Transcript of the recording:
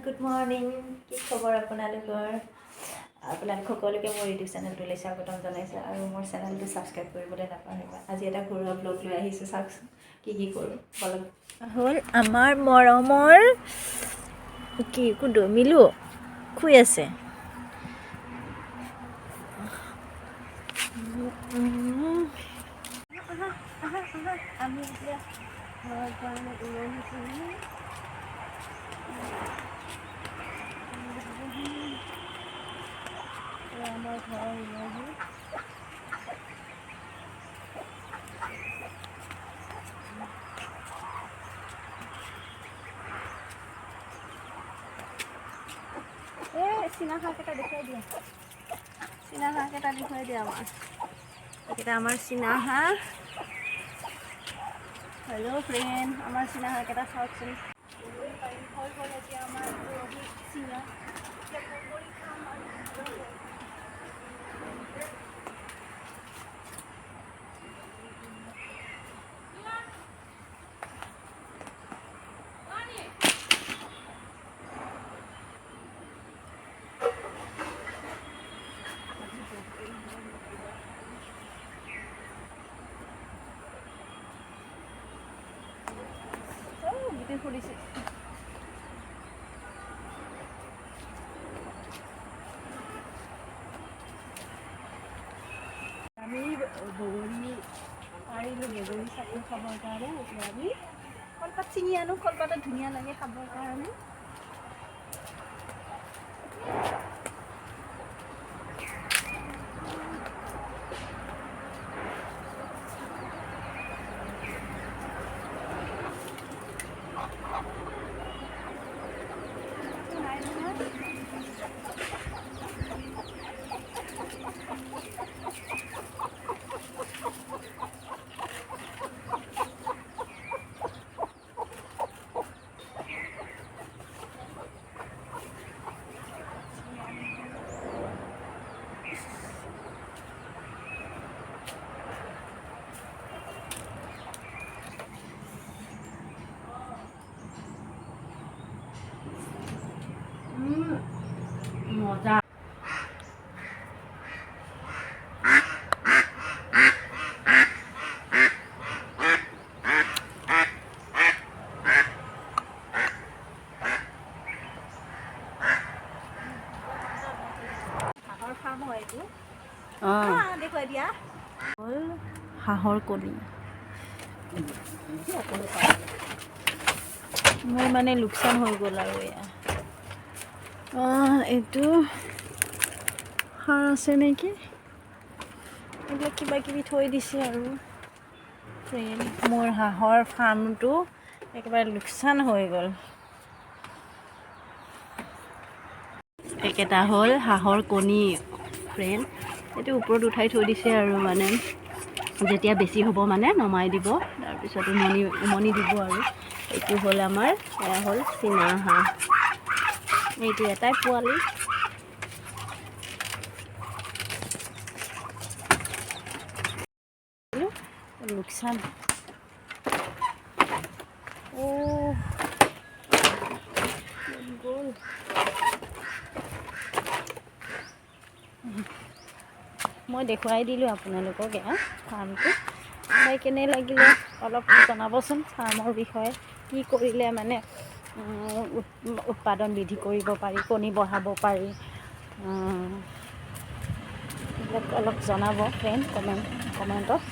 Good morning, কি খবৰ আপোনালোকৰ? আপোনালোক সকলোকে মোৰ ইউটিউব চেনেলটোলৈ স্বাগতম জনাইছোঁ আৰু মোৰ চেনেলটো ছাবস্ক্ৰাইব কৰিবলৈ নাপাহৰিবা। আজি এটা ঘৰুৱা ব্লগ লৈ আহিছোঁ, চাওকচোন কি কৰোঁ বলক। হ'ল আমাৰ মৰমৰ কি কোনটো মিলু শুই আছে। আমি এতিয়া ঘৰৰ কাৰণে ওলাইছোঁ। আমাৰ ঘৰৰ ওলাইছোঁ। চীনা হাঁহকেইটা দেখুৱাই দিয়া, চীনা হাঁহকেইটা দেখুৱাই দিয়া আমাৰ। এইকেইটা আমাৰ চীনা হাঁহ। হেল্ল' ফ্ৰেণ্ড, আমাৰ চীনা হাঁহকেইটা চাওকচোন। হৈ গ'ল এতিয়া আমাৰ চীনা। গোটেই ফুৰিছে। আমি বগৰী পাৰিলোঁ, বগৰী চাটনি খাবৰ কাৰণে। এতিয়া আমি কলপাত ছিঙি আনো, কলপাতত ধুনীয়া লাগে খাবৰ কাৰণে। মজা। হাঁহৰ ফাৰ্ম হয় এইটো। দেখুৱাই দিয়া। হ'ল হাঁহৰ কণী। মোৰ মানে লোকচান হৈ গ'ল আৰু এয়া। এইটো সাৰ আছে নেকি, এইবিলাক কিবা কিবি থৈ দিছে আৰু। ফ্ৰেণ্ড, মোৰ হাঁহৰ ফাৰ্মটো একেবাৰে লোকচান হৈ গ'ল। একেটা হ'ল হাঁহৰ কণী। ফ্ৰেণ্ড, এইটো ওপৰত উঠাই থৈ দিছে আৰু মানে যেতিয়া বেছি হ'ব মানে নমাই দিব, তাৰপিছত উমনি দিব আৰু। এইটো হ'ল আমাৰ, এয়া হ'ল চীনা হাঁহ। এইটো এটাই পোৱালি। লোকচান। গ'ল। মই দেখুৱাই দিলোঁ আপোনালোকক এয়া ফাৰ্মটো। চাই কেনে লাগিলে অলপ জনাবচোন ফাৰ্মৰ বিষয়ে। কি কৰিলে মানে উৎপাদন বৃদ্ধি কৰিব পাৰি, কণী বঢ়াব পাৰি, এইবিলাক অলপ জনাব ফ্ৰেণ্ড কমেণ্টত।